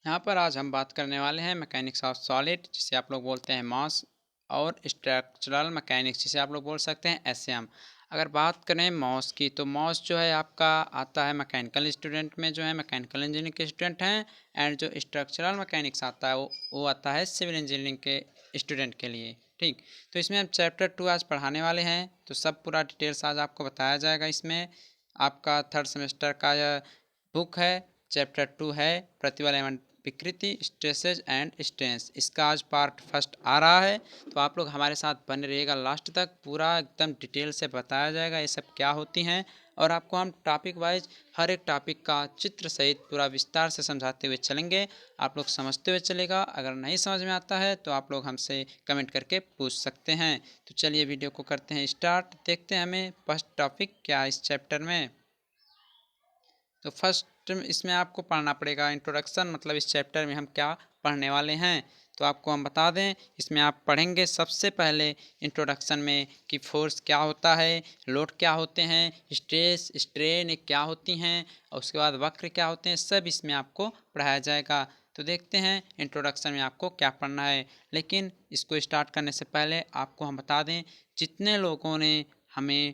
यहाँ पर आज हम बात करने वाले हैं मैकेनिक्स ऑफ सॉलिड, जिसे आप लोग बोलते हैं मास, और स्ट्रक्चरल मैकेनिक्स, जिसे आप लोग बोल सकते हैं एसएम। अगर बात करें मॉस की, तो मॉस जो है आपका आता है मैकेनिकल स्टूडेंट में, जो है मैकेनिकल इंजीनियरिंग के स्टूडेंट हैं। एंड जो स्ट्रक्चरल मैकेनिक्स आता है वो आता है सिविल इंजीनियरिंग के स्टूडेंट के लिए। ठीक, तो इसमें हम चैप्टर 2 आज पढ़ाने वाले हैं, तो सब पूरा डिटेल्स आज आपको बताया जाएगा। इसमें आपका थर्ड सेमेस्टर का यह बुक है, चैप्टर 2 है प्रतिबल एवं विकृति, स्ट्रेसेज एंड स्ट्रेंस। इसका आज पार्ट फर्स्ट आ रहा है, तो आप लोग हमारे साथ बने रहिएगा लास्ट तक। पूरा एकदम डिटेल से बताया जाएगा ये सब क्या होती हैं, और आपको हम टॉपिक वाइज हर एक टॉपिक का चित्र सहित पूरा विस्तार से समझाते हुए चलेंगे। आप लोग समझते हुए चलेगा। अगर नहीं समझ में आता है तो आप लोग हमसे कमेंट करके पूछ सकते हैं। तो चलिए वीडियो को करते हैं स्टार्ट, देखते हैं हमें फर्स्ट टॉपिक क्या है इस चैप्टर में। तो फर्स्ट इसमें आपको पढ़ना पड़ेगा इंट्रोडक्शन, मतलब इस चैप्टर में हम क्या पढ़ने वाले हैं। तो आपको हम बता दें, इसमें आप पढ़ेंगे सबसे पहले इंट्रोडक्शन में कि फोर्स क्या होता है, लोड क्या होते हैं, स्ट्रेस स्ट्रेन क्या होती हैं, और उसके बाद वक्र क्या होते हैं, सब इसमें आपको पढ़ाया जाएगा। तो देखते हैं इंट्रोडक्शन में आपको क्या पढ़ना है। लेकिन इसको स्टार्ट करने से पहले आपको हम बता दें, जितने लोगों ने हमें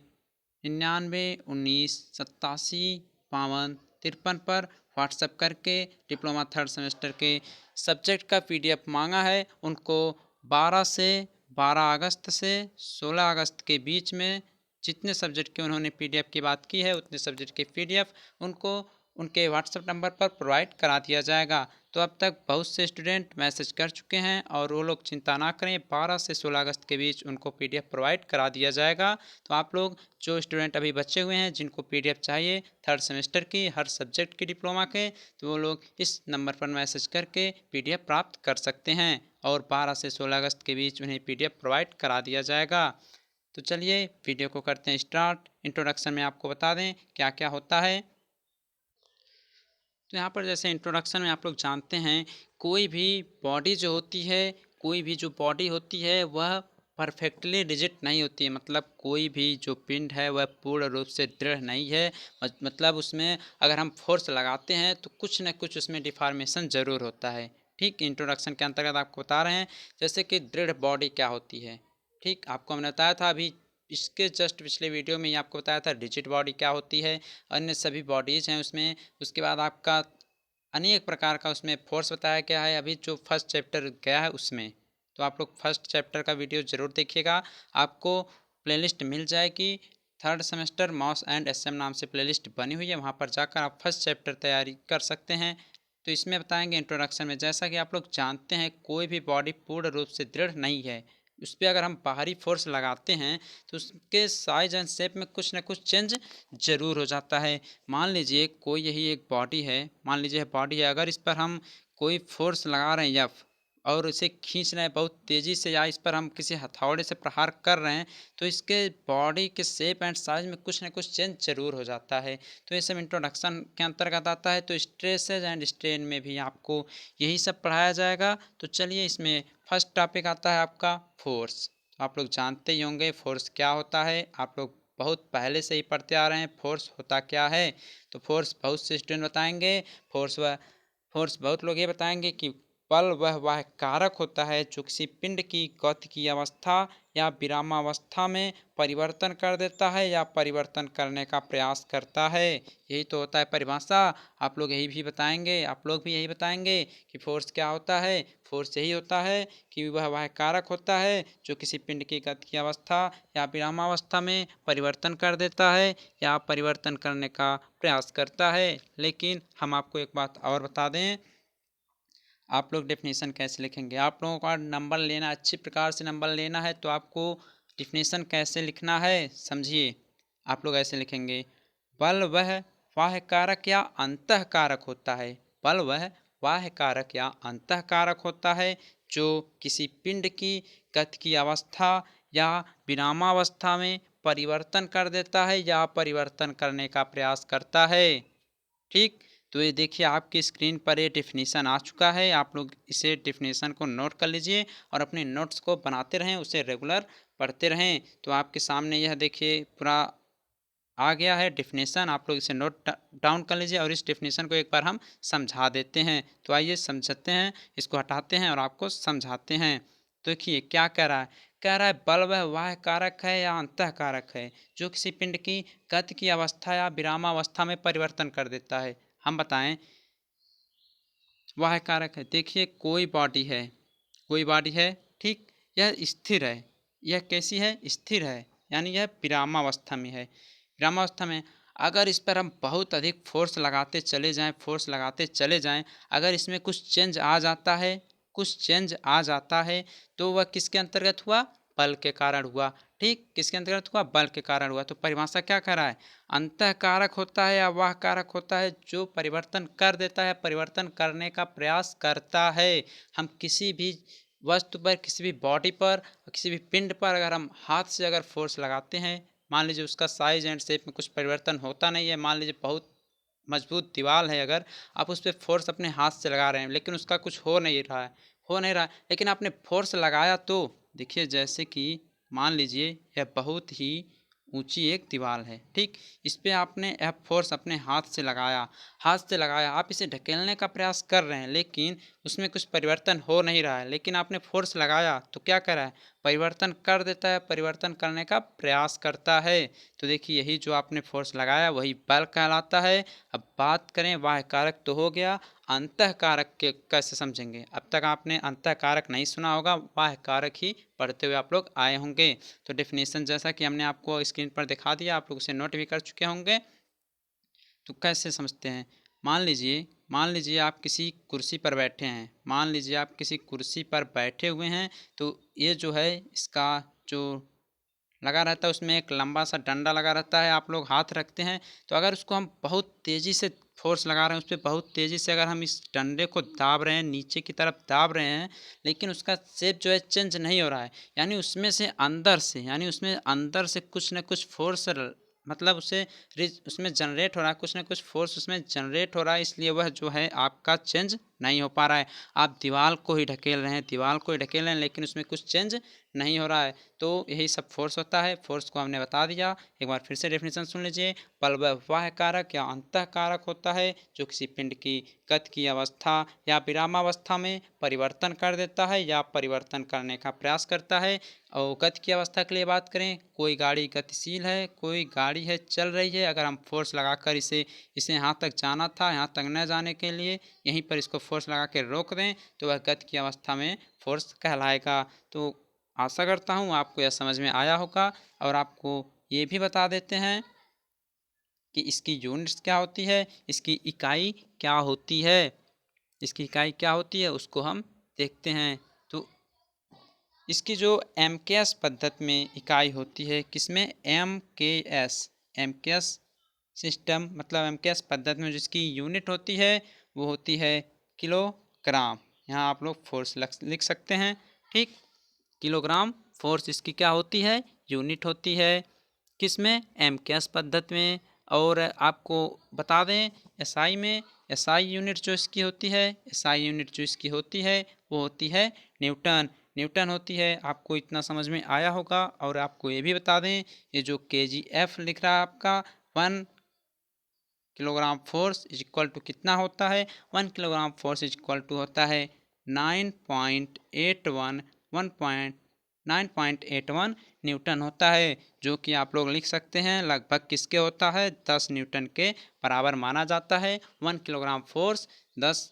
99 19 87 52 53 पर व्हाट्सएप करके डिप्लोमा थर्ड सेमेस्टर के सब्जेक्ट का पीडीएफ मांगा है, उनको 12 अगस्त से 16 अगस्त के बीच में जितने सब्जेक्ट के उन्होंने पीडीएफ की बात की है, उतने सब्जेक्ट के पीडीएफ उनको उनके व्हाट्सएप नंबर पर प्रोवाइड करा दिया जाएगा। तो अब तक बहुत से स्टूडेंट मैसेज कर चुके हैं, और वो लोग चिंता ना करें, 12 से 16 अगस्त के बीच उनको पीडीएफ प्रोवाइड करा दिया जाएगा। तो आप लोग जो स्टूडेंट अभी बचे हुए हैं, जिनको पीडीएफ चाहिए थर्ड सेमेस्टर की हर सब्जेक्ट की डिप्लोमा के, तो वो लोग इस नंबर पर मैसेज करके पीडीएफ प्राप्त कर सकते हैं, और 12 से 16 अगस्त के बीच उन्हें पीडीएफ प्रोवाइड करा दिया जाएगा। तो चलिए वीडियो को करते हैं स्टार्ट। इंट्रोडक्शन में आपको बता दें क्या क्या होता है। तो यहाँ पर जैसे इंट्रोडक्शन में आप लोग जानते हैं, कोई भी बॉडी जो होती है, कोई भी जो बॉडी होती है वह परफेक्टली रिजिड नहीं होती है। मतलब कोई भी जो पिंड है वह पूर्ण रूप से दृढ़ नहीं है। मतलब उसमें अगर हम फोर्स लगाते हैं तो कुछ न कुछ उसमें डिफॉर्मेशन ज़रूर होता है। ठीक, इंट्रोडक्शन के अंतर्गत आपको बता रहे हैं जैसे कि दृढ़ बॉडी क्या होती है। ठीक, आपको हमने बताया था अभी इसके जस्ट पिछले वीडियो में ही आपको बताया था रिजिड बॉडी क्या होती है, अन्य सभी बॉडीज़ हैं उसमें। उसके बाद आपका अनेक प्रकार का उसमें फोर्स बताया गया है, अभी जो फर्स्ट चैप्टर गया है उसमें। तो आप लोग फर्स्ट चैप्टर का वीडियो ज़रूर देखिएगा, आपको प्लेलिस्ट मिल जाएगी। Third semester MOS and SM नाम से प्लेलिस्ट बनी हुई है, वहाँ पर जाकर आप फर्स्ट चैप्टर तैयारी कर सकते हैं। तो इसमें बताएंगे इंट्रोडक्शन में, जैसा कि आप लोग जानते हैं कोई भी बॉडी पूर्ण रूप से दृढ़ नहीं है। उस पर अगर हम बाहरी फोर्स लगाते हैं तो उसके साइज एंड शेप में कुछ ना कुछ चेंज ज़रूर हो जाता है। मान लीजिए कोई यही एक बॉडी है, मान लीजिए बॉडी है, अगर इस पर हम कोई फोर्स लगा रहे हैं या और इसे खींच रहे हैं बहुत तेज़ी से, या इस पर हम किसी हथौड़े से प्रहार कर रहे हैं, तो इसके बॉडी के शेप एंड साइज में कुछ ना कुछ चेंज जरूर हो जाता है। तो ये सब इंट्रोडक्शन के अंतर्गत आता है। तो स्ट्रेसेज एंड स्ट्रेन में भी आपको यही सब पढ़ाया जाएगा। तो चलिए इसमें फर्स्ट टॉपिक आता है आपका फोर्स। तो आप लोग जानते ही होंगे फोर्स क्या होता है, आप लोग बहुत पहले से ही पढ़ते आ रहे हैं फोर्स होता क्या है। तो फोर्स बहुत से स्टूडेंट बताएंगे, फोर्स बहुत लोग ये बताएंगे कि बल वह कारक होता है जो किसी पिंड की गति की अवस्था या विरामावस्था में परिवर्तन कर देता है या परिवर्तन करने का प्रयास करता है। यही तो होता है परिभाषा। आप लोग यही भी बताएंगे, आप लोग भी यही बताएंगे कि फोर्स क्या होता है। फोर्स यही होता है कि वह कारक होता है जो किसी पिंड की गति की अवस्था या विरामावस्था में परिवर्तन कर देता है या परिवर्तन करने का प्रयास करता है। लेकिन हम आपको एक बात और बता दें, आप लोग डेफिनेशन कैसे लिखेंगे। आप लोगों का नंबर लेना, अच्छी प्रकार से नंबर लेना है, तो आपको डिफिनेशन कैसे लिखना है समझिए। आप लोग ऐसे लिखेंगे, बल वह बाह्य कारक या अंतः कारक होता है। बल वह बाह्य कारक या अंतः कारक होता है जो किसी पिंड की गति की अवस्था या विरामावस्था में परिवर्तन कर देता है या परिवर्तन करने का प्रयास करता है। ठीक, तो ये देखिए आपकी स्क्रीन पर ये डेफिनेशन आ चुका है। आप लोग इसे डेफिनेशन को नोट कर लीजिए और अपने नोट्स को बनाते रहें, उसे रेगुलर पढ़ते रहें। तो आपके सामने यह देखिए पूरा आ गया है डेफिनेशन, आप लोग इसे नोट डाउन कर लीजिए और इस डेफिनेशन को एक बार हम समझा देते हैं। तो आइए समझते हैं, इसको हटाते हैं और आपको समझाते हैं। तो देखिए क्या कह रहा है, कह रहा है बल वह बाह्य कारक है या अंतः कारक है जो किसी पिंड की गति की अवस्था या विरामावस्था में परिवर्तन कर देता है। हम बताएं, बाह्य कारक है, देखिए कोई बॉडी है, ठीक, यह स्थिर है। यह कैसी है, स्थिर है, यानी यह विरामावस्था में है। विरामावस्था में अगर इस पर हम बहुत अधिक फोर्स लगाते चले जाएं, अगर इसमें कुछ चेंज आ जाता है तो वह किसके अंतर्गत हुआ, बल के कारण हुआ। ठीक, किसके अंतर्गत हुआ, बल के कारण हुआ। तो परिभाषा क्या कर रहा है, अंतः कारक होता है या वह कारक होता है जो परिवर्तन कर देता है, परिवर्तन करने का प्रयास करता है। हम किसी भी वस्तु पर, किसी भी बॉडी पर, किसी भी पिंड पर अगर हम हाथ से अगर फोर्स लगाते हैं, मान लीजिए उसका साइज एंड शेप में कुछ परिवर्तन होता नहीं है, मान लीजिए बहुत मजबूत दीवार है, अगर आप उस पर फोर्स अपने हाथ से लगा रहे हैं लेकिन उसका कुछ हो नहीं रहा है, लेकिन आपने फोर्स लगाया तो देखिए, जैसे कि मान लीजिए यह बहुत ही ऊंची एक दीवार है, ठीक, इस पे आपने यह फोर्स अपने हाथ से लगाया, आप इसे ढकेलने का प्रयास कर रहे हैं लेकिन उसमें कुछ परिवर्तन हो नहीं रहा है, लेकिन आपने फोर्स लगाया तो क्या कर रहा है, परिवर्तन कर देता है, परिवर्तन करने का प्रयास करता है। तो देखिए यही जो आपने फोर्स लगाया वही बल कहलाता है। अब बात करें बाह्य कारक तो हो गया, अंतः कारक के कैसे समझेंगे, अब तक आपने अंतः कारक नहीं सुना होगा, बाह्य कारक ही पढ़ते हुए आप लोग आए होंगे। तो डेफिनेशन जैसा कि हमने आपको स्क्रीन पर दिखा दिया, आप लोग उसे नोट भी कर चुके होंगे। तो कैसे समझते हैं, मान लीजिए आप किसी कुर्सी पर बैठे हैं, मान लीजिए आप किसी कुर्सी पर बैठे हुए हैं, तो ये जो है इसका जो लगा रहता है उसमें एक लंबा सा डंडा लगा रहता है, आप लोग हाथ रखते हैं, तो अगर उसको हम बहुत तेज़ी से फोर्स लगा रहे हैं, उस पर बहुत तेज़ी से अगर हम इस डंडे को दाब रहे हैं, नीचे की तरफ दाब रहे हैं, लेकिन उसका शेप जो है चेंज नहीं हो रहा है, यानी उसमें अंदर से कुछ न कुछ फोर्स, मतलब उसमें जनरेट हो रहा है, कुछ ना कुछ फोर्स उसमें जनरेट हो रहा है, इसलिए वह जो है आपका चेंज नहीं हो पा रहा है। आप दीवार को ही ढकेल रहे हैं लेकिन उसमें कुछ चेंज नहीं हो रहा है। तो यही सब फोर्स होता है, फोर्स को हमने बता दिया। एक बार फिर से डेफिनेशन सुन लीजिए, बल वह बाह्य कारक या अंतः कारक होता है जो किसी पिंड की गति की अवस्था या विरामावस्था में परिवर्तन कर देता है या परिवर्तन करने का प्रयास करता है। और गति की अवस्था के लिए बात करें, कोई गाड़ी गतिशील है, कोई गाड़ी है चल रही है, अगर हम फोर्स लगाकर इसे यहाँ तक जाना था, यहाँ तक न जाने के लिए यहीं पर इसको फोर्स लगा के रोक दें तो वह गति की अवस्था में फोर्स कहलाएगा। तो आशा करता हूँ आपको यह समझ में आया होगा। और आपको ये भी बता देते हैं कि इसकी यूनिट्स क्या होती है, इसकी इकाई क्या होती है, इसकी इकाई क्या होती है उसको हम देखते हैं। तो इसकी जो एम के एस पद्धति में इकाई होती है, किसमें, एम के एस सिस्टम, मतलब एम के एस पद्धति में जिसकी यूनिट होती है वो होती है किलोग्राम। यहाँ आप लोग फोर्स लिख सकते हैं, ठीक, किलोग्राम फोर्स इसकी क्या होती है, यूनिट होती है, किसमें, एम के एस पद्धति में। और आपको बता दें एसआई में, एसआई यूनिट जो इसकी होती है, एसआई यूनिट जो इसकी होती है वो होती है न्यूटन, न्यूटन होती है। आपको इतना समझ में आया होगा। और आपको ये भी बता दें, ये जो KGF लिख रहा है आपका, 1 kilogram force is equal to कितना होता है, 1 kilogram force is equal to होता है 9.81 न्यूटन होता है, जो कि आप लोग लिख सकते हैं लगभग किसके होता है, 10 न्यूटन के बराबर माना जाता है। 1 किलोग्राम फोर्स 10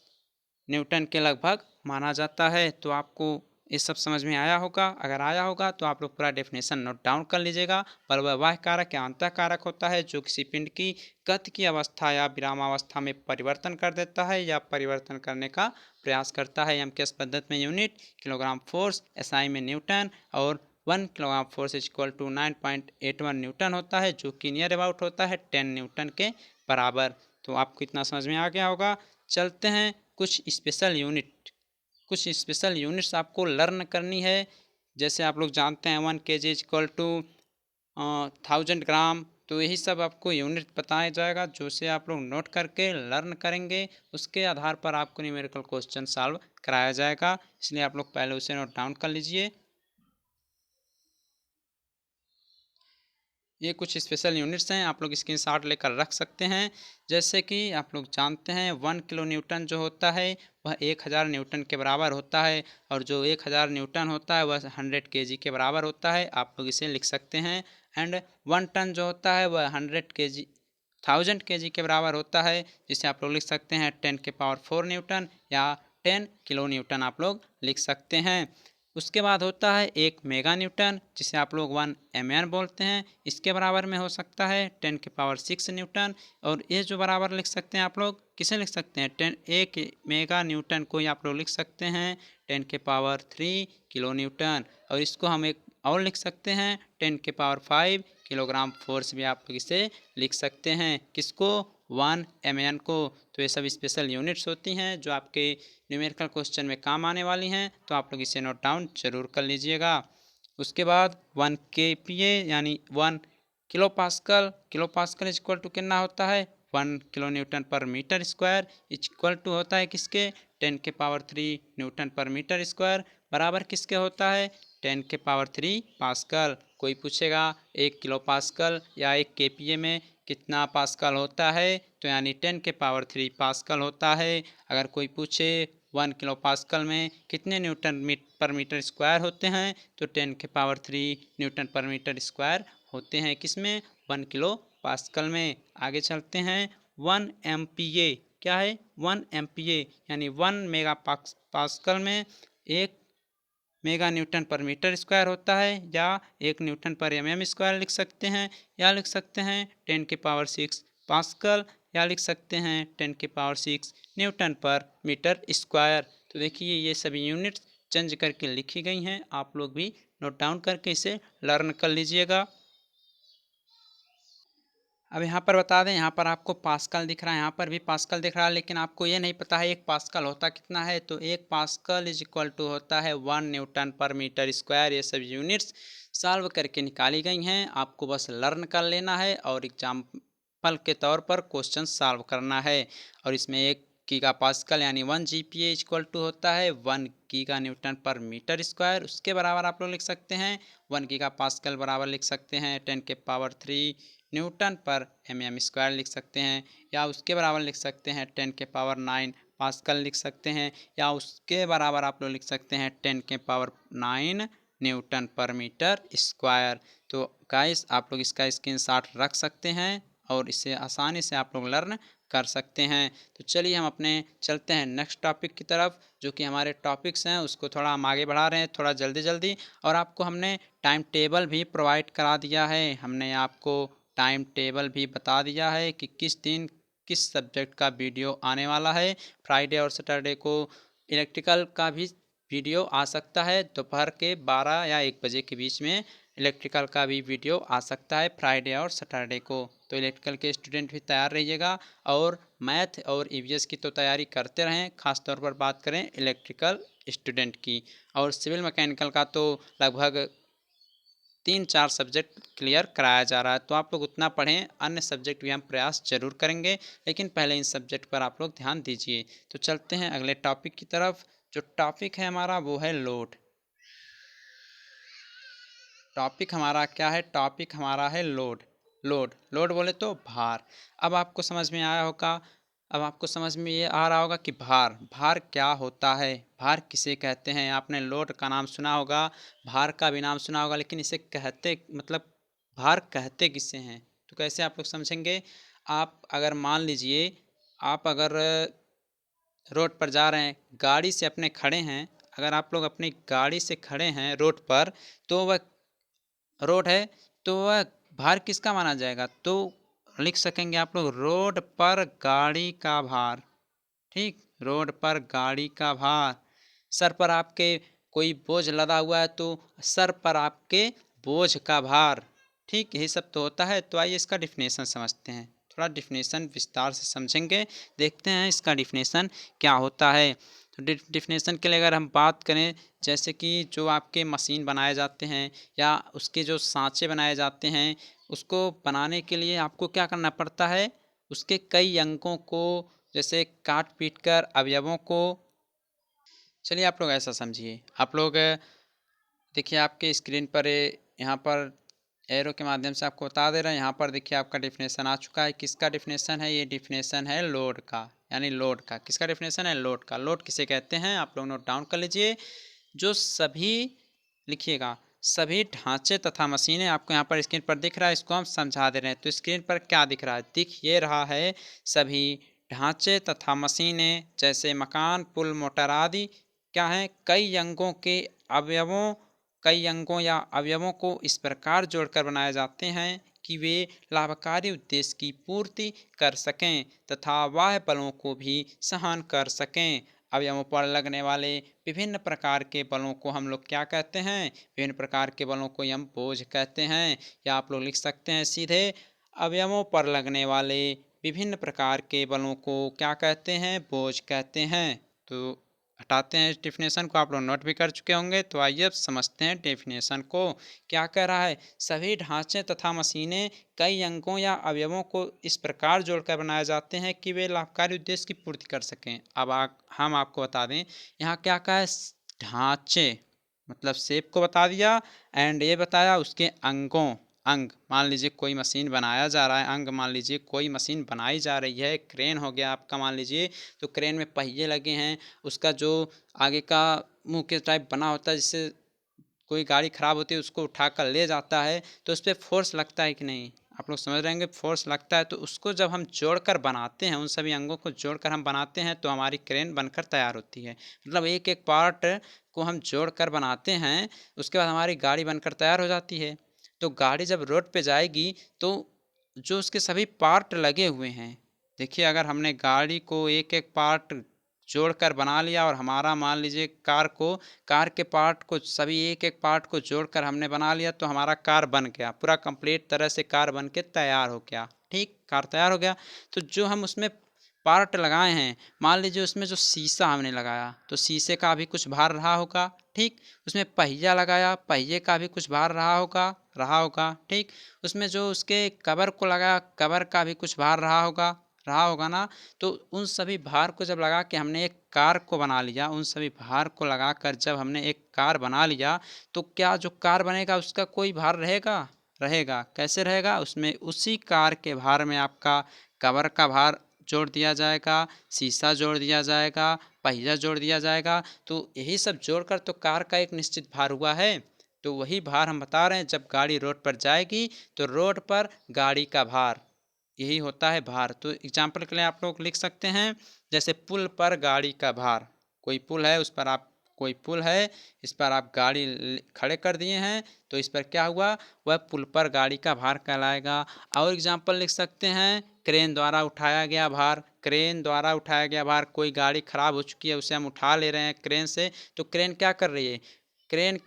न्यूटन के लगभग माना जाता है। तो आपको ये सब समझ में आया होगा, अगर आया होगा तो आप लोग पूरा डेफिनेशन नोट डाउन कर लीजिएगा। बल वह बाह्य कारक या अंतः कारक होता है जो किसी पिंड की गति की अवस्था या विरामावस्था में परिवर्तन कर देता है या परिवर्तन करने का प्रयास करता है। एम के एस पद्धति में यूनिट किलोग्राम फोर्स, एसआई में न्यूटन, और 1 kilogram force is equal to 9.81 newton होता है, जो कि नियर अबाउट होता है 10 न्यूटन के बराबर। तो आपको इतना समझ में आ गया होगा। चलते हैं कुछ स्पेशल यूनिट्स आपको लर्न करनी है। जैसे आप लोग जानते हैं 1 kg इज इक्वल टू 1000 ग्राम, तो यही सब आपको यूनिट बताया जाएगा, जो से आप लोग नोट करके लर्न करेंगे, उसके आधार पर आपको न्यूमेरिकल क्वेश्चन सॉल्व कराया जाएगा, इसलिए आप लोग पहले उसे नोट डाउन कर लीजिए। ये कुछ स्पेशल यूनिट्स हैं, आप लोग स्क्रीनशॉट लेकर रख सकते हैं। जैसे कि आप लोग जानते हैं 1 किलो न्यूटन जो होता है वह 1000 न्यूटन के बराबर होता है, और जो 1000 न्यूटन होता है वह 100 केजी के बराबर होता है, आप लोग इसे लिख सकते हैं। एंड 1 टन जो होता है वह 100 केजी 1000 केजी के बराबर होता है, जिसे आप लोग लिख सकते हैं 10 के पावर 4 न्यूटन या 10 किलो न्यूटन आप लोग लिख सकते हैं। उसके बाद होता है 1 मेगा न्यूटन, जिसे आप लोग 1 mn बोलते हैं, इसके बराबर में हो सकता है 10 के पावर 6 न्यूटन। और ये जो बराबर लिख सकते हैं आप लोग किसे लिख सकते हैं 1 मेगा न्यूटन को ही आप लोग लिख सकते हैं 10 के पावर 3 किलो न्यूटन। और इसको हम एक और लिख सकते हैं 10 के पावर 5 किलोग्राम फोर्स भी आप लोग इसे लिख सकते हैं, किसको 1 mn को। तो ये सब स्पेशल यूनिट्स होती हैं जो आपके न्यूमेरिकल क्वेश्चन में काम आने वाली हैं, तो आप लोग इसे नोट डाउन जरूर कर लीजिएगा। उसके बाद 1 kPa यानी 1 kilo pascal, kilo pascal equal to कितना होता है 1 किलो न्यूटन पर मीटर स्क्वायर, इक्वल टू होता है किसके 10 के पावर 3 न्यूटन पर मीटर स्क्वायर, बराबर किसके होता है 10 के पावर 3 पास्कल। कोई पूछेगा 1 किलो पास्कल या 1 kPa में कितना पास्कल होता है, तो यानी 10 के पावर 3 पास्कल होता है। अगर कोई पूछे 1 किलो पास्कल में कितने न्यूटन पर मीटर स्क्वायर होते हैं, तो 10 के पावर 3 न्यूटन पर मीटर स्क्वायर होते हैं किसमें 1 किलो पास्कल में। आगे चलते हैं 1 MPa क्या है 1 MPa यानी 1 मेगा पास्कल में 1 मेगा न्यूटन पर मीटर स्क्वायर होता है, या 1 न्यूटन पर mm स्क्वायर लिख सकते हैं, या लिख सकते हैं 10 के पावर 6 पास्कल, या लिख सकते हैं 10 के पावर 6 न्यूटन पर मीटर स्क्वायर। तो देखिए ये सभी यूनिट्स चेंज करके लिखी गई हैं, आप लोग भी नोट डाउन करके इसे लर्न कर लीजिएगा। अब यहाँ पर बता दें, यहाँ पर आपको पास्कल दिख रहा है, यहाँ पर भी पास्कल दिख रहा है, लेकिन आपको ये नहीं पता है एक पास्कल होता कितना है। तो एक पास्कल इज इक्वल टू होता है 1 न्यूटन पर मीटर स्क्वायर। ये सब यूनिट्स सॉल्व करके निकाली गई हैं, आपको बस लर्न कर लेना है और एग्जाम्पल के तौर पर क्वेश्चन सॉल्व करना है। और इसमें 1 गीगा पास्कल यानी 1 GPa इक्वल टू होता है 1 गीगा न्यूटन पर मीटर स्क्वायर, उसके बराबर आप लोग लिख सकते हैं 1 गीगा पास्कल बराबर लिख सकते हैं 10 के पावर 3 न्यूटन पर mm स्क्वायर लिख सकते हैं, या उसके बराबर लिख सकते हैं 10 के पावर 9 पास्कल लिख सकते हैं, या उसके बराबर आप लोग लिख सकते हैं 10 के पावर 9 न्यूटन पर मीटर स्क्वायर। तो गाइस आप लोग इसका स्क्रीनशॉट रख सकते हैं और इसे आसानी से आप लोग लर्न कर सकते हैं। तो चलिए हम अपने चलते हैं नेक्स्ट टॉपिक की तरफ, जो कि हमारे टॉपिक्स हैं उसको थोड़ा हम आगे बढ़ा रहे हैं थोड़ा जल्दी जल्दी। और आपको हमने टाइम टेबल भी प्रोवाइड करा दिया है, हमने आपको टाइम टेबल भी बता दिया है कि किस दिन किस सब्जेक्ट का वीडियो आने वाला है। फ्राइडे और सैटरडे को इलेक्ट्रिकल का भी वीडियो आ सकता है, दोपहर के 12 या 1 बजे के बीच में इलेक्ट्रिकल का भी वीडियो आ सकता है फ्राइडे और सैटरडे को। तो इलेक्ट्रिकल के स्टूडेंट भी तैयार रहिएगा, और मैथ और ईवीएस की तो तैयारी करते रहें, खास तौर पर बात करें इलेक्ट्रिकल स्टूडेंट की। और सिविल मैकेनिकल का तो लगभग 3-4 सब्जेक्ट क्लियर कराया जा रहा है, तो आप लोग उतना पढ़ें, अन्य सब्जेक्ट भी हम प्रयास जरूर करेंगे, लेकिन पहले इन सब्जेक्ट पर आप लोग ध्यान दीजिए। तो चलते हैं अगले टॉपिक की तरफ, जो टॉपिक है हमारा वो है लोड। टॉपिक हमारा क्या है, टॉपिक हमारा है लोड। लोड लोड बोले तो भार। अब आपको समझ में आया होगा, अब आपको समझ में ये आ रहा होगा कि भार भार क्या होता है, भार किसे कहते हैं। आपने लोड का नाम सुना होगा, भार का भी नाम सुना होगा, लेकिन इसे कहते मतलब भार कहते किसे हैं, तो कैसे आप लोग समझेंगे। आप अगर मान लीजिए आप अगर रोड पर जा रहे हैं, गाड़ी से अपने खड़े हैं, अगर आप लोग अपनी गाड़ी से खड़े हैं रोड पर, तो वह रोड है, तो वह भार किसका माना जाएगा। तो लिख सकेंगे आप लोग रोड पर गाड़ी का भार। ठीक, रोड पर गाड़ी का भार। सर पर आपके कोई बोझ लदा हुआ है, तो सर पर आपके बोझ का भार। ठीक, यही सब तो होता है। तो आइए इसका डिफिनेशन समझते हैं, थोड़ा डिफिनेशन विस्तार से समझेंगे, देखते हैं इसका डिफिनेशन क्या होता है। तो डिफिनेशन के लिए अगर हम बात करें, जैसे कि जो आपके मशीन बनाए जाते हैं या उसके जो सांचे बनाए जाते हैं, उसको बनाने के लिए आपको क्या करना पड़ता है, उसके कई अंगों को जैसे काट पीट कर अवयवों को, चलिए आप लोग ऐसा समझिए, आप लोग देखिए आपके स्क्रीन पर यहाँ पर एरो के माध्यम से आपको बता दे रहे हैं। यहाँ पर देखिए आपका डेफिनेशन आ चुका है। किसका डेफिनेशन है? ये डेफिनेशन है लोड का, यानी लोड का। किसका डेफिनेशन है? लोड का। लोड किसे कहते हैं आप लोग नोट डाउन कर लीजिए। जो सभी, लिखिएगा, सभी ढांचे तथा मशीनें आपको यहाँ पर स्क्रीन पर दिख रहा है, इसको हम समझा दे रहे हैं। तो स्क्रीन पर क्या दिख रहा है? दिख ये रहा है, सभी ढांचे तथा मशीनें जैसे मकान, पुल, मोटर आदि क्या है, कई अंगों या अवयवों को इस प्रकार जोड़कर बनाए जाते हैं कि वे लाभकारी उद्देश्य की पूर्ति कर सकें तथा बाह्य बलों को भी सहन कर सकें। अवयवों पर लगने वाले विभिन्न प्रकार के बलों को हम लोग क्या कहते हैं? विभिन्न प्रकार के बलों को हम बोझ कहते हैं। या आप लोग लिख सकते हैं सीधे, अवयवों पर लगने वाले विभिन्न प्रकार के बलों को क्या कहते हैं? बोझ कहते हैं। तो हटाते हैं इस डेफिनेशन को, आप लोग नोट भी कर चुके होंगे। तो आइए अब समझते हैं डेफिनेशन को। क्या कह रहा है? सभी ढांचे तथा मशीनें कई अंगों या अवयवों को इस प्रकार जोड़कर बनाए जाते हैं कि वे लाभकारी उद्देश्य की पूर्ति कर सकें। अब हम आपको बता दें, यहाँ क्या कहा है? ढांचे मतलब शेप को बता दिया, एंड ये बताया उसके अंगों, अंग मान लीजिए कोई मशीन बनाया जा रहा है, अंग मान लीजिए कोई मशीन बनाई जा रही है, क्रेन हो गया आपका मान लीजिए, तो क्रेन में पहिए लगे हैं, उसका जो आगे का मुंह के टाइप बना होता है, जिससे कोई गाड़ी खराब होती है उसको उठाकर ले जाता है, तो उस पर फोर्स लगता है कि नहीं? आप लोग समझ रहे होंगे, फोर्स लगता है। तो उसको जब हम जोड़कर बनाते हैं, उन सभी अंगों को जोड़कर हम बनाते हैं, तो हमारी क्रेन बनकर तैयार होती है। मतलब एक एक पार्ट को हम जोड़कर बनाते हैं, उसके बाद हमारी गाड़ी बनकर तैयार हो जाती है। तो गाड़ी जब रोड पे जाएगी तो जो उसके सभी पार्ट लगे हुए हैं, देखिए अगर हमने गाड़ी को एक एक पार्ट जोड़कर बना लिया और हमारा मान लीजिए कार के पार्ट को, सभी एक एक पार्ट को जोड़कर हमने बना लिया, तो हमारा कार बन गया, पूरा कंप्लीट तरह से कार बन के तैयार हो गया। ठीक, कार तैयार हो गया। तो जो हम उसमें पार्ट लगाए हैं, मान लीजिए उसमें जो शीशा हमने लगाया, तो शीशे का भी कुछ भार रहा होगा। ठीक, उसमें पहिया लगाया, पहिए का भी कुछ भार रहा होगा। ठीक, उसमें जो उसके कवर को लगाया, कवर का भी कुछ भार रहा होगा ना। तो उन सभी भार को जब लगा के हमने एक कार को बना लिया, उन सभी भार को लगाकर जब हमने एक कार बना लिया, तो क्या जो कार बनेगा उसका कोई भार रहेगा? कैसे रहेगा? उसमें उसी कार के भार में आपका कवर का भार जोड़ दिया जाएगा, शीशा जोड़ दिया जाएगा, पहिया जोड़ दिया जाएगा। तो यही सब जोड़कर तो कार का एक निश्चित भार हुआ है। तो वही भार हम बता रहे हैं, जब गाड़ी रोड पर जाएगी तो रोड पर गाड़ी का भार, यही होता है भार। तो एग्जाम्पल के लिए आप लोग लिख सकते हैं, जैसे पुल पर गाड़ी का भार। कोई पुल है, उस पर आप कोई पुल है, इस पर आप गाड़ी खड़े कर दिए हैं, तो इस पर क्या हुआ? वह पुल पर गाड़ी का भार कहलाएगा। और एग्जाम्पल लिख सकते हैं, क्रेन द्वारा उठाया गया भार। क्रेन द्वारा उठाया गया भार, कोई गाड़ी खराब हो चुकी है, उसे हम उठा ले रहे हैं क्रेन से, तो क्रेन क्या कर रही है? क्रेन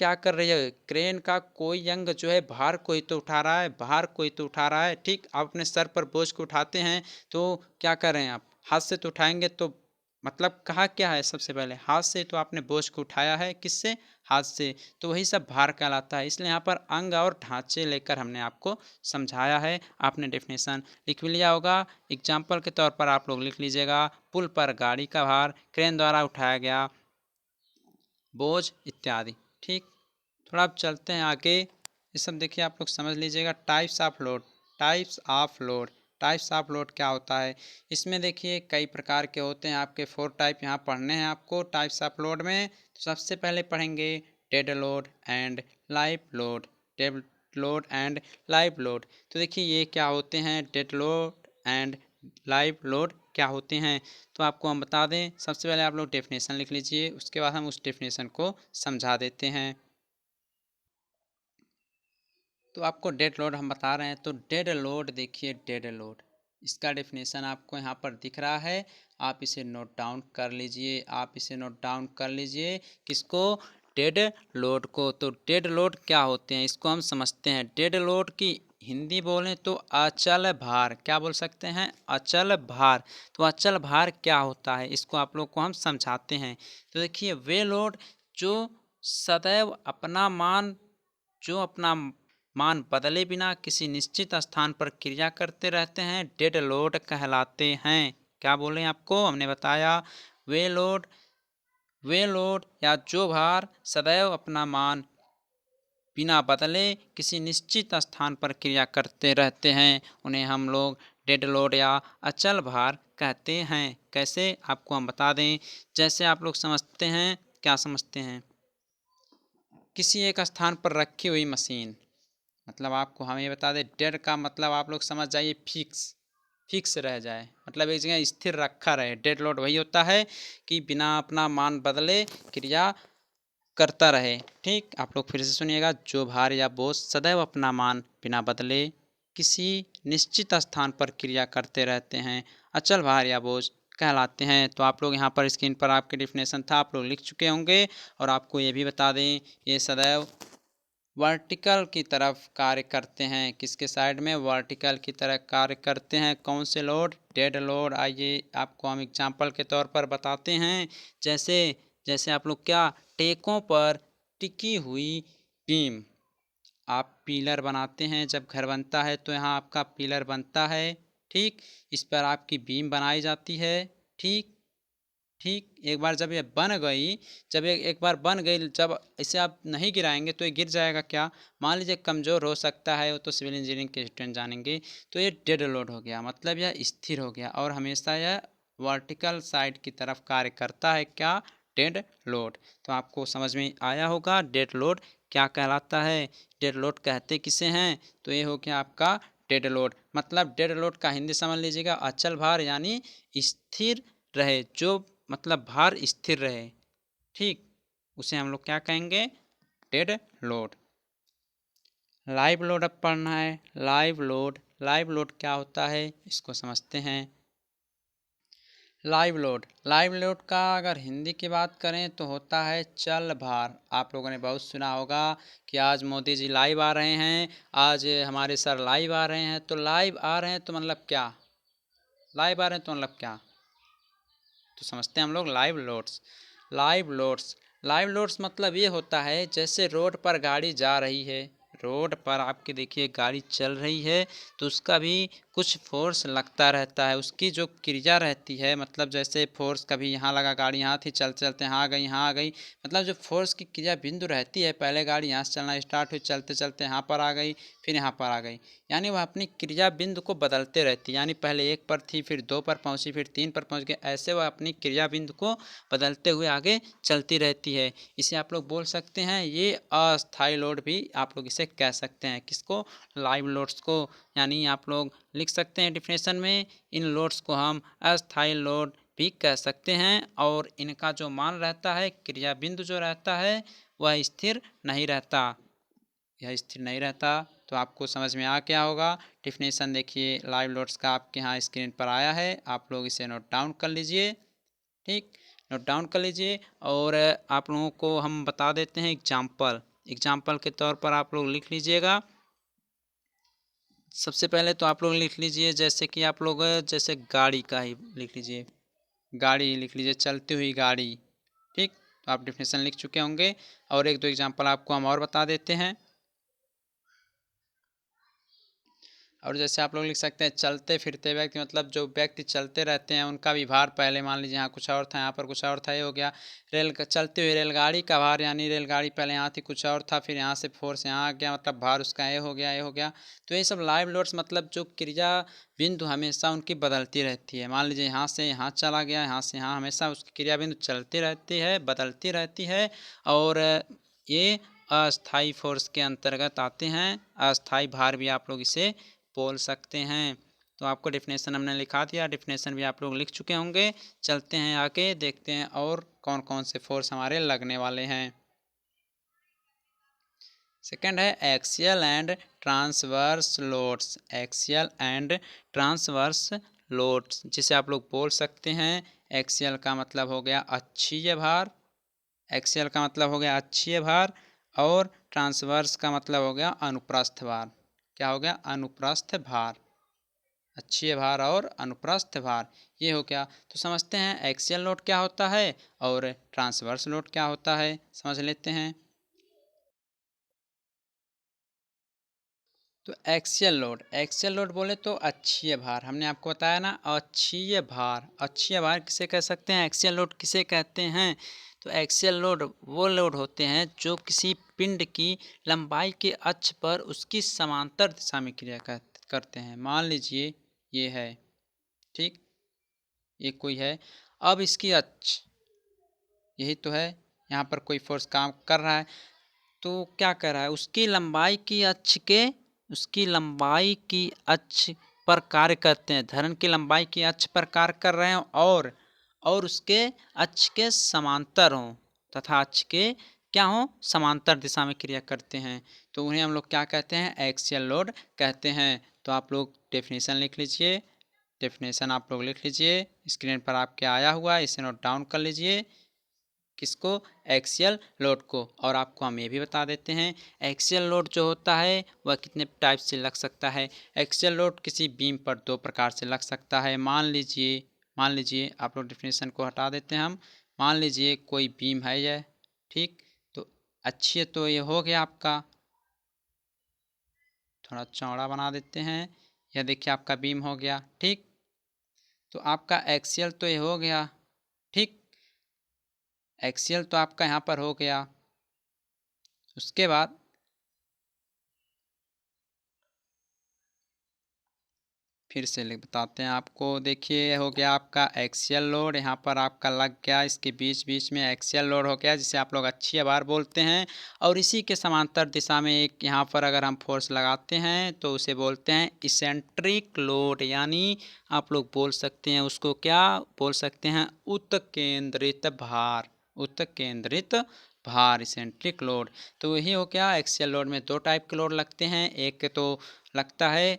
का कोई अंग जो है भार को ही तो उठा रहा है, भार को ही तो उठा रहा है। ठीक, आप अपने सर पर बोझ को उठाते हैं तो क्या कर रहे हैं? आप हाथ से तो उठाएंगे, तो मतलब कहा क्या है? सबसे पहले हाथ से तो आपने बोझ को उठाया है, किससे? हाथ से। तो वही सब भार कहलाता है। इसलिए यहाँ पर अंग और ढांचे लेकर हमने आपको समझाया है। आपने डेफिनेशन लिख भी लिया होगा। एग्जाम्पल के तौर पर आप लोग लिख लीजिएगा, पुल पर गाड़ी का भार, क्रेन द्वारा उठाया गया बोझ इत्यादि। ठीक, थोड़ा अब चलते हैं आगे। ये सब देखिए आप लोग समझ लीजिएगा। टाइप्स ऑफ लोड क्या होता है? इसमें देखिए कई प्रकार के होते हैं, आपके 4 टाइप यहाँ पढ़ने हैं आपको टाइप्स ऑफ लोड में। तो सबसे पहले पढ़ेंगे dead load and live load. Dead load and live load, तो देखिए ये क्या होते हैं? Dead load and live load क्या होते हैं? तो आपको हम बता दें, सबसे पहले आप लोग डेफिनेशन लिख लीजिए, उसके बाद हम उस डेफिनेशन को समझा देते हैं। तो आपको डेड लोड हम बता रहे हैं। तो डेड लोड, देखिए डेड लोड, इसका डेफिनेशन आपको यहाँ पर दिख रहा है, आप इसे नोट डाउन कर लीजिए। किसको? डेड लोड को। तो डेड लोड क्या होते हैं, इसको हम समझते हैं। डेड लोड की हिंदी बोलें तो अचल भार। क्या बोल सकते हैं? अचल भार। तो अचल भार क्या होता है, इसको आप लोग को हम समझाते हैं। तो देखिए, वे लोड जो सदैव अपना मान बदले बिना किसी निश्चित स्थान पर क्रिया करते रहते हैं, डेड लोड कहलाते हैं। क्या बोले आपको? हमने बताया, वे लोड या जो भार सदैव अपना मान बिना बदले किसी निश्चित स्थान पर क्रिया करते रहते हैं, उन्हें हम लोग डेड लोड या अचल भार कहते हैं। कैसे, आपको हम बता दें। जैसे आप लोग समझते हैं, क्या समझते हैं, किसी एक स्थान पर रखी हुई मशीन, मतलब आपको हम ये बता दें, डेड का मतलब आप लोग समझ जाइए फिक्स, फिक्स रह जाए, मतलब एक जगह स्थिर रखा रहे। डेड लोड वही होता है कि बिना अपना मान बदले क्रिया करता रहे। ठीक, आप लोग फिर से सुनिएगा। जो भार या बोझ सदैव अपना मान बिना बदले किसी निश्चित स्थान पर क्रिया करते रहते हैं, अचल भार या बोझ कहलाते हैं। तो आप लोग यहाँ पर स्क्रीन पर आपके डिफिनेशन था, आप लोग लिख चुके होंगे। और आपको ये भी बता दें, ये सदैव वर्टिकल की तरफ कार्य करते हैं। किसके साइड में? वर्टिकल की तरफ कार्य करते हैं। कौन से लोड? Dead load. आइए आपको हम एग्जांपल के तौर पर बताते हैं। जैसे जैसे आप लोग क्या, टेकों पर टिकी हुई बीम, आप पिलर बनाते हैं, जब घर बनता है तो यहाँ आपका पिलर बनता है। ठीक, इस पर आपकी बीम बनाई जाती है। ठीक, ठीक, एक बार जब ये बन गई, जब एक बार बन गई, जब इसे आप नहीं गिराएंगे तो ये गिर जाएगा। क्या, मान लीजिए कमज़ोर हो सकता है, वो तो सिविल इंजीनियरिंग के स्टूडेंट जानेंगे। तो ये डेड लोड हो गया, मतलब यह स्थिर हो गया और हमेशा यह वर्टिकल साइड की तरफ कार्य करता है। क्या? Dead load. तो आपको समझ में आया होगा डेड लोड क्या कहलाता है। डेड लोड कहते किसे हैं? तो ये हो गया आपका डेड लोड। मतलब डेड लोड का हिंदी समझ लीजिएगा, अचल भार यानी स्थिर रहे, जो मतलब भार स्थिर रहे। ठीक, उसे हम लोग क्या कहेंगे? Dead load. लाइव लोड अब पढ़ना है। लाइव लोड, लाइव लोड क्या होता है इसको समझते हैं। लाइव लोड, लाइव लोड का अगर हिंदी की बात करें तो होता है चल भार। आप लोगों ने बहुत सुना होगा कि आज मोदी जी लाइव आ रहे हैं, आज हमारे सर लाइव आ रहे हैं। तो लाइव आ रहे हैं तो मतलब क्या? लाइव आ रहे हैं तो मतलब क्या? तो समझते हैं हम लोग live loads. Live loads, live loads मतलब ये होता है जैसे रोड पर गाड़ी जा रही है, रोड पर आपके देखिए गाड़ी चल रही है, तो उसका भी कुछ फोर्स लगता रहता है, उसकी जो क्रिया रहती है, मतलब जैसे फोर्स कभी यहाँ लगा, गाड़ी यहाँ थी, चलते चलते यहाँ आ गई, यहाँ आ गई, मतलब जो फोर्स की क्रिया बिंदु रहती है, पहले गाड़ी यहाँ से चलना स्टार्ट हुई, चलते चलते यहाँ पर आ गई, फिर यहाँ पर आ गई, यानी वह अपनी क्रिया बिंदु को बदलते रहती है। यानी पहले एक पर थी, फिर दो पर पहुंची, फिर तीन पर पहुंच गई, ऐसे वह अपनी क्रिया बिंदु को बदलते हुए आगे चलती रहती है। इसे आप लोग बोल सकते हैं, ये अस्थाई लोड भी आप लोग इसे कह सकते हैं। किसको? लाइव लोड्स को। यानी आप लोग लिख सकते हैं डिफिनेशन में, इन लोड्स को हम अस्थाई लोड भी कह सकते हैं और इनका जो मान रहता है, क्रिया बिंदु जो रहता है, वह स्थिर नहीं रहता, यह स्थिर नहीं रहता। तो आपको समझ में आ क्या होगा। डिफिनेशन देखिए लाइव लोड्स का आपके यहाँ स्क्रीन पर आया है, आप लोग इसे नोट डाउन कर लीजिए। ठीक, नोट डाउन कर लीजिए। और आप लोगों को हम बता देते हैं एग्जाम्पल, एग्जाम्पल के तौर पर आप लोग लिख लीजिएगा। सबसे पहले तो आप लोग लिख लीजिए, जैसे कि आप लोग जैसे गाड़ी का ही लिख लीजिए, गाड़ी लिख लीजिए, चलती हुई गाड़ी। ठीक, तो आप डिफिनेशन लिख चुके होंगे और एक दो एग्जाम्पल आपको हम और बता देते हैं। और जैसे आप लोग लिख सकते हैं चलते फिरते व्यक्ति, मतलब जो व्यक्ति चलते रहते हैं उनका भी भार, पहले मान लीजिए यहाँ कुछ और था, यहाँ पर कुछ और था, ये हो गया। चलती हुई रेलगाड़ी का भार, यानी रेलगाड़ी पहले यहाँ थी, कुछ और था, फिर यहाँ से फोर्स यहाँ आ गया, मतलब भार उसका ये हो गया, ये हो गया। तो ये सब लाइव लोड्स, मतलब जो क्रिया बिंदु हमेशा उनकी बदलती रहती है। मान लीजिए यहाँ से यहाँ चला गया, यहाँ से यहाँ, हमेशा उसकी क्रिया बिंदु चलती रहती है, बदलती रहती है। और ये अस्थाई फोर्स के अंतर्गत आते हैं। अस्थाई भार भी आप लोग इसे बोल सकते हैं। तो आपको डिफिनेशन हमने लिखा दिया, डिफिनेशन भी आप लोग लिख चुके होंगे। चलते हैं आगे, देखते हैं और कौन कौन से फोर्स हमारे लगने वाले हैं। सेकंड है axial and transverse loads. Axial and transverse loads, जिसे आप लोग बोल सकते हैं, एक्सियल का मतलब हो गया अक्षीय भार, एक्सियल का मतलब हो गया अक्षीय भार, और ट्रांसवर्स का मतलब हो गया अनुप्रस्थ भार। क्या हो गया? अनुप्रस्थ भार। अक्षीय भार और अनुप्रस्थ भार, ये हो गया। तो समझते हैं एक्सियल लोड क्या होता है और ट्रांसवर्स लोड क्या होता है, समझ लेते हैं। तो एक्सियल लोड, एक्सियल लोड बोले तो अक्षीय भार, हमने आपको बताया ना, अक्षीय भार, अक्षीय भार किसे कह सकते हैं, एक्सियल लोड किसे कहते हैं। तो एक्सियल लोड वो लोड होते हैं जो किसी पिंड की लंबाई के अक्ष पर उसकी समांतर दिशा में क्रिया करते हैं। मान लीजिए ये है, ठीक, ये कोई है, अब इसकी अक्ष यही तो है, यहाँ पर कोई फोर्स काम कर रहा है, तो क्या कर रहा है, उसकी लंबाई की अक्ष पर कार्य करते हैं, धरण की लंबाई की अक्ष पर कार्य कर रहे हैं और उसके अक्ष के समांतर हों तथा अक्ष के क्या हों, समांतर दिशा में क्रिया करते हैं, तो उन्हें हम लोग क्या कहते हैं, एक्सियल लोड कहते हैं। तो आप लोग डेफिनेशन लिख लीजिए, डेफिनेशन आप लोग लिख लीजिए, स्क्रीन पर आपके आया हुआ है, इसे नोट डाउन कर लीजिए, किसको, एक्सियल लोड को। और आपको हम ये भी बता देते हैं एक्सियल लोड जो होता है वह कितने टाइप से लग सकता है। एक्सियल लोड किसी बीम पर दो प्रकार से लग सकता है। मान लीजिए आप लोग डेफिनेशन को हटा देते हैं हम, मान लीजिए कोई बीम है यह, ठीक, तो अच्छी तो ये हो गया आपका, थोड़ा चौड़ा बना देते हैं, यह देखिए आपका बीम हो गया, ठीक, तो आपका एक्सियल तो ये हो गया, ठीक, एक्सियल तो आपका यहाँ पर हो गया। उसके बाद फिर से बताते हैं आपको, देखिए हो गया आपका एक्सियल लोड, यहाँ पर आपका लग गया, इसके बीच बीच में एक्सियल लोड हो गया जिसे आप लोग अच्छी बार बोलते हैं। और इसी के समांतर दिशा में एक यहाँ पर अगर हम फोर्स लगाते हैं तो उसे बोलते हैं इसेंट्रिक लोड, यानी आप लोग बोल सकते हैं उसको, क्या बोल सकते हैं, उत्केंद्रित भार, उत्केंद्रित भार, इसेंट्रिक लोड। तो यही हो गया, एक्सियल लोड में दो टाइप के लोड लगते हैं, एक तो लगता है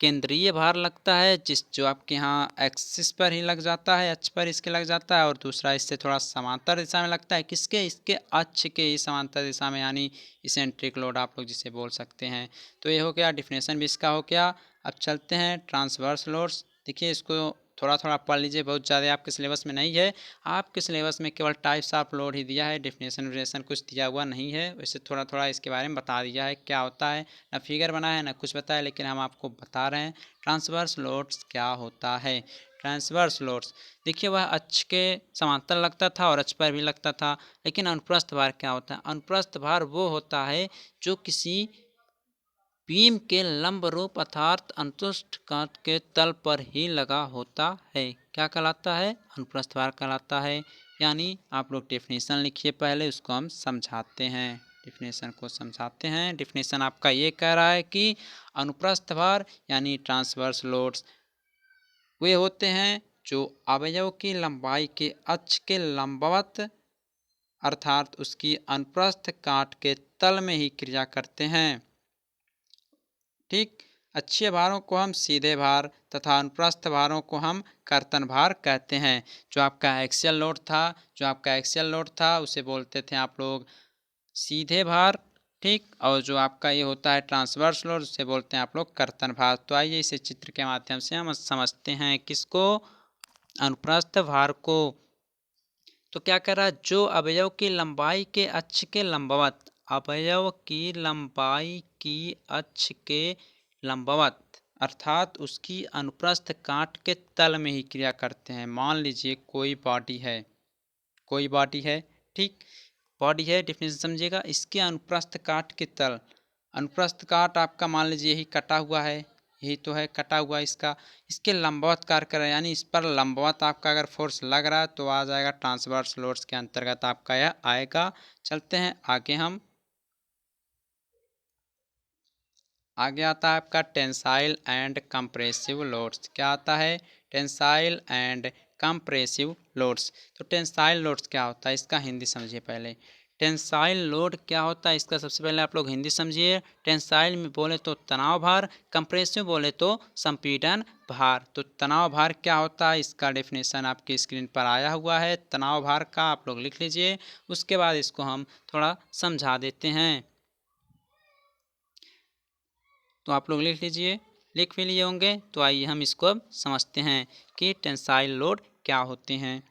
केंद्रीय भार लगता है जो आपके यहाँ एक्सिस पर ही लग जाता है, अक्ष पर इसके लग जाता है, और दूसरा इससे थोड़ा समांतर दिशा में लगता है, किसके, इसके अक्ष के ही समांतर दिशा में, यानी इसेंट्रिक लोड आप लोग जिसे बोल सकते हैं। तो ये हो गया, डिफिनेशन भी इसका हो गया। अब चलते हैं ट्रांसवर्स लोड्स। देखिए इसको थोड़ा थोड़ा पढ़ लीजिए, बहुत ज़्यादा आपके सिलेबस में नहीं है, आपके सिलेबस में केवल टाइप्स ऑफ लोड ही दिया है, डेफिनेशन कुछ दिया हुआ नहीं है। वैसे थोड़ा थोड़ा इसके बारे में बता दिया है क्या होता है, ना फिगर बना है ना कुछ बताया, लेकिन हम आपको बता रहे हैं ट्रांसवर्स लोड्स क्या होता है। ट्रांसवर्स लोड्स देखिए वह अक्ष के समांतर लगता था और अक्ष पर भी लगता था, लेकिन अनुप्रस्थ भार क्या होता है, अनुप्रस्थ भार वो होता है जो किसी बीम के लंब रूप अर्थात अंतुष्ट काट के तल पर ही लगा होता है, क्या कहलाता है, अनुप्रस्थ भार कहलाता है। यानी आप लोग डेफिनेशन लिखिए, पहले उसको हम समझाते हैं, डेफिनेशन को समझाते हैं। डेफिनेशन आपका ये कह रहा है कि अनुप्रस्थ भार यानी ट्रांसवर्स लोड्स वे होते हैं जो अवयव की लंबाई के अक्ष के लंबवत अर्थात उसकी अनुप्रस्थ काट के तल में ही क्रिया करते हैं, ठीक। अक्षीय भारों को हम सीधे भार तथा अनुप्रस्थ भारों को हम कर्तन भार कहते हैं। जो आपका एक्सियल लोड था उसे बोलते थे आप लोग सीधे भार, ठीक, और जो आपका ये होता है ट्रांसवर्स लोड उसे बोलते हैं आप लोग कर्तन भार। तो आइए इसे चित्र के माध्यम से हम समझते हैं, किसको, अनुप्रस्थ भार को। तो क्या कर रहा है, जो अवयव की लंबाई के अक्ष के लंबवत, अवयव की लंबाई की अक्ष के लंबवत अर्थात उसकी अनुप्रस्थ काट के तल में ही क्रिया करते हैं। मान लीजिए कोई बॉडी है, ठीक, बॉडी है, डेफिनेशन समझिएगा, इसके अनुप्रस्थ काट के तल, अनुप्रस्थ काट आपका मान लीजिए यही कटा हुआ है, यही तो है कटा हुआ, इसके लंबवत कार्य कर रहा है, यानी इस पर लंबवत आपका अगर फोर्स लग रहा है तो आ जाएगा ट्रांसवर्स लोड्स के अंतर्गत आपका यह आएगा। चलते हैं आगे, हम आगे आता है आपका टेंसाइल एंड कंप्रेसिव लोड्स। क्या आता है, टेंसाइल एंड कंप्रेसिव लोड्स। तो टेंसाइल लोड्स क्या होता है, इसका हिंदी समझिए पहले। टेंसाइल लोड क्या होता है इसका सबसे पहले आप लोग हिंदी समझिए। टेंसाइल में बोले तो तनाव भार, कंप्रेसिव बोले तो संपीड़न भार। तो तनाव भार क्या होता है इसका डेफिनेशन आपकी स्क्रीन पर आया हुआ है, तनाव भार का आप लोग लिख लीजिए, उसके बाद इसको हम थोड़ा समझा देते हैं। तो आप लोग लिख लीजिए, लिख भी लिए होंगे, तो आइए हम इसको अब समझते हैं कि टेंसाइल लोड क्या होते हैं।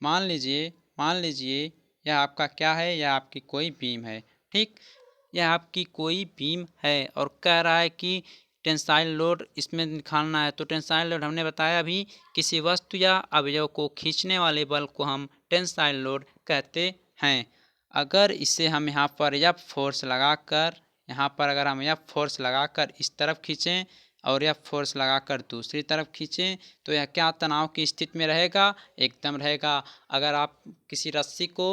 मान लीजिए यह आपका क्या है, यह आपकी कोई बीम है, ठीक, यह आपकी कोई बीम है और कह रहा है कि टेंसाइल लोड इसमें निकालना है। तो टेंसाइल लोड हमने बताया अभी, किसी वस्तु या अवयव को खींचने वाले बल को हम टेंसाइल लोड कहते हैं। अगर इसे हम यहाँ पर एफ फोर्स लगाकर, यहाँ पर अगर हम एफ फोर्स लगाकर इस तरफ खींचें और एफ फोर्स लगाकर दूसरी तरफ खींचें तो यह क्या तनाव की स्थिति में रहेगा? एकदम रहेगा। अगर आप किसी रस्सी को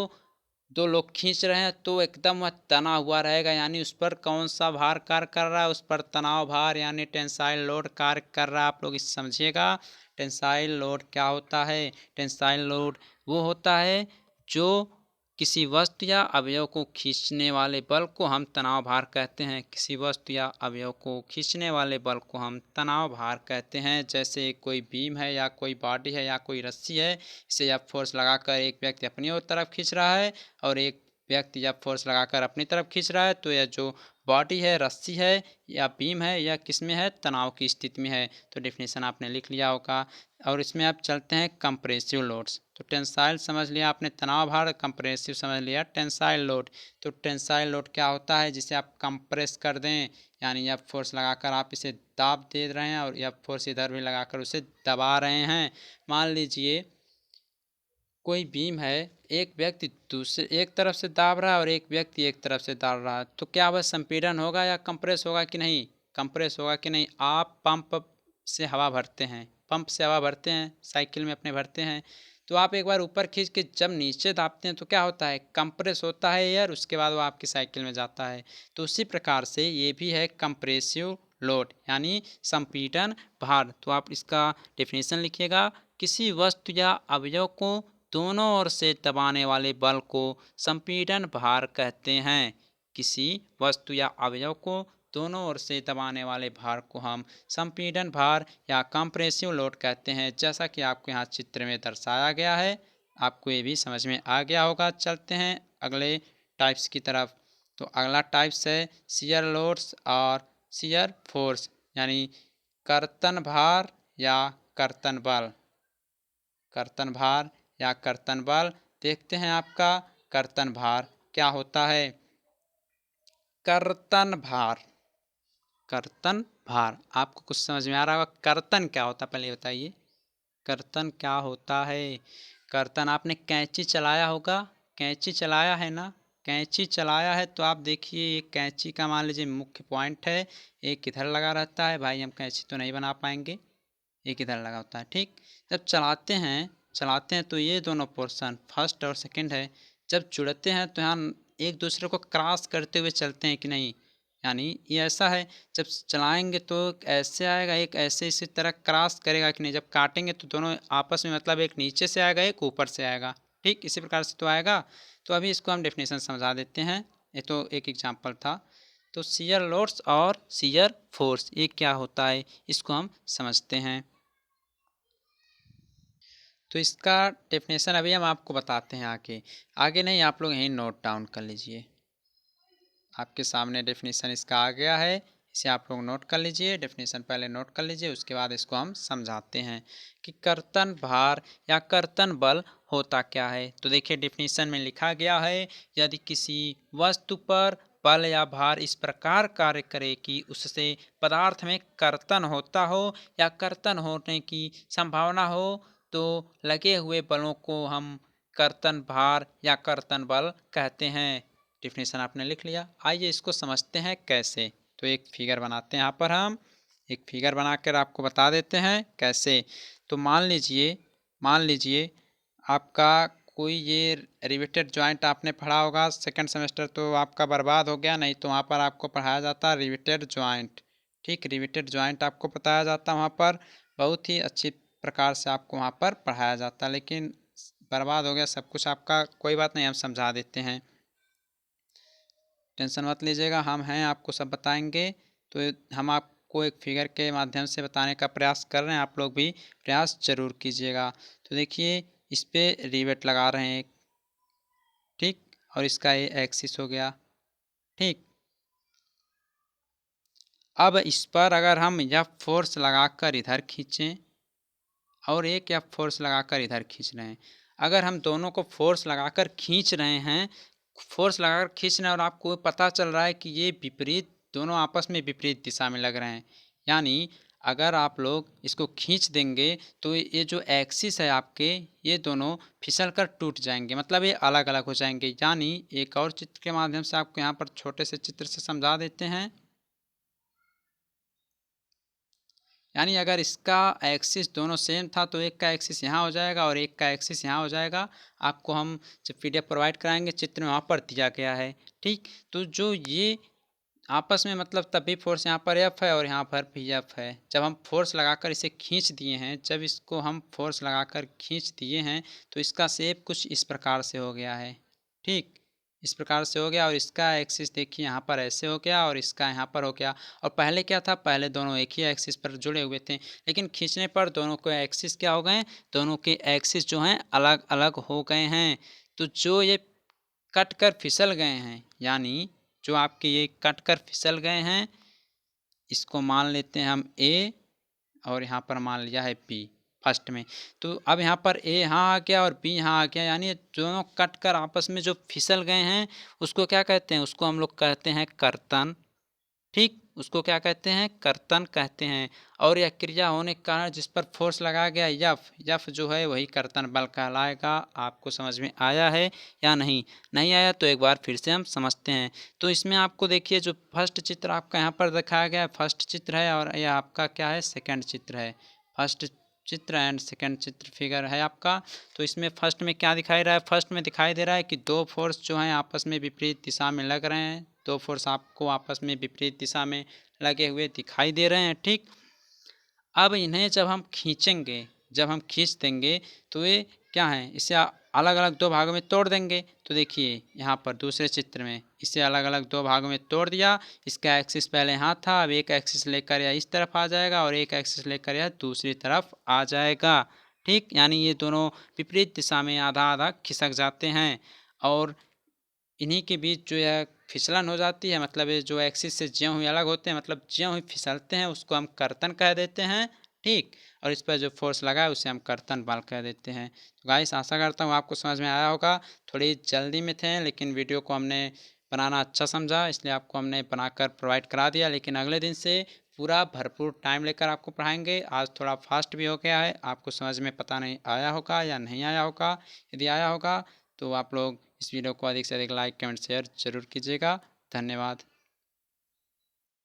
दो लोग खींच रहे हैं तो एकदम वह तना हुआ रहेगा, यानी उस पर कौन सा भार कार्य कर रहा है? उस पर तनाव भार यानी टेंसाइल लोड कार्य कर रहा है। आप लोग इस समझिएगा, टेंसाइल लोड क्या होता है? टेंसाइल लोड वो होता है जो किसी वस्तु या अवयव को खींचने वाले बल को हम तनाव भार कहते हैं। किसी वस्तु या अवयव को खींचने वाले बल को हम तनाव भार कहते हैं। जैसे कोई बीम है या कोई बॉडी है या कोई रस्सी है, इसे एफ फोर्स लगाकर एक व्यक्ति अपनी ओर तरफ खींच रहा है और एक व्यक्ति एफ फोर्स लगाकर अपनी तरफ खींच रहा है, तो यह जो बॉडी है, रस्सी है या बीम है, यह किस में है? तनाव की स्थिति में है। तो डेफिनेशन आपने लिख लिया होगा। और इसमें आप चलते हैं कंप्रेसिव लोड्स। तो टेंसाइल समझ लिया आपने तनाव भार, कंप्रेसिव समझ लिया टेंसाइल लोड। तो टेंसाइल लोड क्या होता है? जिसे आप कंप्रेस कर दें, यानी एफ फोर्स लगाकर आप इसे दाब दे रहे हैं और एफ फोर्स इधर भी लगाकर उसे दबा रहे हैं। मान लीजिए कोई बीम है, एक व्यक्ति दूसरे एक तरफ से दाब रहा है और एक व्यक्ति एक तरफ से दाब रहा है, तो क्या वह संपीड़न होगा या कंप्रेस होगा कि नहीं? कंप्रेस होगा कि नहीं? आप पंप से हवा भरते हैं, पंप से हवा भरते हैं, साइकिल में अपने भरते हैं, तो आप एक बार ऊपर खींच के जब नीचे दाबते हैं तो क्या होता है? कंप्रेस होता है एयर, उसके बाद वो आपकी साइकिल में जाता है। तो उसी प्रकार से ये भी है कंप्रेसिव लोड यानी संपीड़न भार। तो आप इसका डेफिनेशन लिखिएगा, किसी वस्तु या अवयव को दोनों ओर से दबाने वाले बल को संपीड़न भार कहते हैं। किसी वस्तु या अवयव को दोनों ओर से दबाने वाले भार को हम संपीड़न भार या कंप्रेसिव लोड कहते हैं। जैसा कि आपको यहाँ चित्र में दर्शाया गया है, आपको ये भी समझ में आ गया होगा। चलते हैं अगले टाइप्स की तरफ। तो अगला टाइप्स है शियर लोड्स और शियर फोर्स, यानी कर्तन भार या कर्तन बल। कर्तन भार या कर्तन बल देखते हैं। आपका कर्तन भार क्या होता है? कर्तन भार, कर्तन भार आपको कुछ समझ में आ रहा होगा। कर्तन क्या होता है पहले बताइए, कर्तन क्या होता है? कर्तन आपने कैंची चलाया होगा, कैंची चलाया है ना? कैंची चलाया है तो आप देखिए ये कैंची का मान लीजिए मुख्य पॉइंट है, एक इधर लगा रहता है। भाई हम कैंची तो नहीं बना पाएंगे, एक इधर लगा होता है। ठीक, जब चलाते हैं तो ये दोनों पोर्शन फर्स्ट और सेकंड है, जब जुड़ते हैं तो यहाँ एक दूसरे को क्रॉस करते हुए चलते हैं कि नहीं? यानी ये ऐसा है, जब चलाएंगे तो ऐसे आएगा, एक ऐसे इसी तरह क्रॉस करेगा कि नहीं? जब काटेंगे तो दोनों आपस में मतलब एक नीचे से आएगा, एक ऊपर से आएगा। ठीक, इसी प्रकार से तो आएगा। तो अभी इसको हम डेफिनेशन समझा देते हैं, ये तो एक एग्जाम्पल था। तो शियर लोड्स और शियर फोर्स ये क्या होता है, इसको हम समझते हैं। तो इसका डेफिनेशन अभी हम आपको बताते हैं। आगे आगे नहीं, आप लोग यहीं नोट डाउन कर लीजिए। आपके सामने डेफिनेशन इसका आ गया है, इसे आप लोग नोट कर लीजिए। डेफिनेशन पहले नोट कर लीजिए, उसके बाद इसको हम समझाते हैं कि कर्तन भार या कर्तन बल होता क्या है। तो देखिए डेफिनेशन में लिखा गया है, यदि किसी वस्तु पर बल या भार इस प्रकार कार्य करे कि उससे पदार्थ में कर्तन होता हो या कर्तन होने की संभावना हो, तो लगे हुए बलों को हम कर्तन भार या कर्तन बल कहते हैं। डेफिनेशन आपने लिख लिया, आइए इसको समझते हैं कैसे। तो एक फिगर बनाते हैं, यहाँ पर हम एक फिगर बनाकर आपको बता देते हैं कैसे। तो मान लीजिए आपका कोई ये रिवेटेड जॉइंट आपने पढ़ा होगा सेकंड सेमेस्टर, तो आपका बर्बाद हो गया, नहीं तो वहाँ पर आपको पढ़ाया जाता है रिवेटेड जॉइंट। ठीक, रिवेटेड जॉइंट आपको बताया जाता है वहाँ पर, बहुत ही अच्छी प्रकार से आपको वहाँ पर पढ़ाया जाता है। लेकिन बर्बाद हो गया सब कुछ आपका, कोई बात नहीं, हम समझा देते हैं, टेंशन मत लीजिएगा, हम हैं, आपको सब बताएंगे। तो हम आपको एक फिगर के माध्यम से बताने का प्रयास कर रहे हैं, आप लोग भी प्रयास जरूर कीजिएगा। तो देखिए इस पे रिवेट लगा रहे हैं एक, ठीक, और इसका ये एक्सिस हो गया। ठीक, अब इस पर अगर हम यह फोर्स लगाकर इधर खींचें और एक या फोर्स लगाकर इधर खींच रहे हैं, अगर हम दोनों को फोर्स लगाकर खींच रहे हैं, फोर्स लगाकर खींच रहे हैं और आपको पता चल रहा है कि ये विपरीत, दोनों आपस में विपरीत दिशा में लग रहे हैं, यानी अगर आप लोग इसको खींच देंगे तो ये जो एक्सिस है आपके, ये दोनों फिसल कर टूट जाएंगे, मतलब ये अलग अलग हो जाएंगे। यानी एक और चित्र के माध्यम से आपको यहाँ पर छोटे से चित्र से समझा देते हैं। यानी अगर इसका एक्सिस दोनों सेम था तो एक का एक्सिस यहाँ हो जाएगा और एक का एक्सिस यहाँ हो जाएगा। आपको हम जब पीडीएफ प्रोवाइड कराएंगे चित्र में वहाँ पर दिया गया है। ठीक, तो जो ये आपस में मतलब तभी फोर्स यहाँ पर एफ है और यहाँ पर भी एफ है। जब हम फोर्स लगाकर इसे खींच दिए हैं, जब इसको हम फोर्स लगाकर खींच दिए हैं तो इसका शेप कुछ इस प्रकार से हो गया है। ठीक, इस प्रकार से हो गया और इसका एक्सिस देखिए यहाँ पर ऐसे हो गया और इसका यहाँ पर हो गया। और पहले क्या था, पहले दोनों एक ही एक्सिस पर जुड़े हुए थे, लेकिन खींचने पर दोनों के एक्सिस क्या हो गए, दोनों के एक्सिस जो हैं अलग अलग हो गए हैं। तो जो ये कट कर फिसल गए हैं, यानी जो आपके ये कट कर फिसल गए हैं, इसको मान लेते हैं हम ए और यहाँ पर मान लिया है बी फर्स्ट में। तो अब यहाँ पर ए यहाँ आ गया और बी यहाँ आ गया, यानी दोनों कट कर आपस में जो फिसल गए हैं उसको क्या कहते हैं, उसको हम लोग कहते हैं कर्तन। ठीक, उसको क्या कहते हैं, कर्तन कहते हैं। और यह क्रिया होने के कारण जिस पर फोर्स लगाया गया यफ, यफ जो है वही कर्तन बल कहलाएगा। आपको समझ में आया है या नहीं? नहीं आया तो एक बार फिर से हम समझते हैं। तो इसमें आपको देखिए जो फर्स्ट चित्र आपका यहाँ पर दिखाया गया है, फर्स्ट चित्र है और यह आपका क्या है, सेकंड चित्र है। फर्स्ट चित्र एंड सेकंड चित्र फिगर है आपका। तो इसमें फर्स्ट में क्या दिखाई रहा है, फर्स्ट में दिखाई दे रहा है कि दो फोर्स जो हैं आपस में विपरीत दिशा में लग रहे हैं। दो फोर्स आपको आपस में विपरीत दिशा में लगे हुए दिखाई दे रहे हैं। ठीक, अब इन्हें जब हम खींचेंगे, जब हम खींच देंगे तो ये क्या है, इसे अलग अलग दो भागों में तोड़ देंगे। तो देखिए यहाँ पर दूसरे चित्र में इसे अलग अलग दो भागों में तोड़ दिया। इसका एक्सिस पहले यहाँ था, अब एक एक्सिस लेकर यह इस तरफ आ जाएगा और एक एक्सिस लेकर यह दूसरी तरफ आ जाएगा। ठीक, यानी ये दोनों विपरीत दिशा में आधा आधा खिसक जाते हैं और इन्हीं के बीच जो है फिसलन हो जाती है, मतलब ये जो एक्सिस से ज्यों ही अलग होते हैं, मतलब ज्यों ही फिसलते हैं उसको हम कर्तन कह देते हैं। ठीक, और इस पर जो फोर्स लगा है उसे हम कर्तन बल कह देते हैं। तो गाइस आशा करता हूँ आपको समझ में आया होगा। थोड़ी जल्दी में थे लेकिन वीडियो को हमने बनाना अच्छा समझा, इसलिए आपको हमने बनाकर प्रोवाइड करा दिया। लेकिन अगले दिन से पूरा भरपूर टाइम लेकर आपको पढ़ाएंगे। आज थोड़ा फास्ट भी हो गया है, आपको समझ में पता नहीं आया होगा या नहीं आया होगा। यदि आया होगा तो आप लोग इस वीडियो को अधिक से अधिक लाइक कमेंट शेयर जरूर कीजिएगा। धन्यवाद।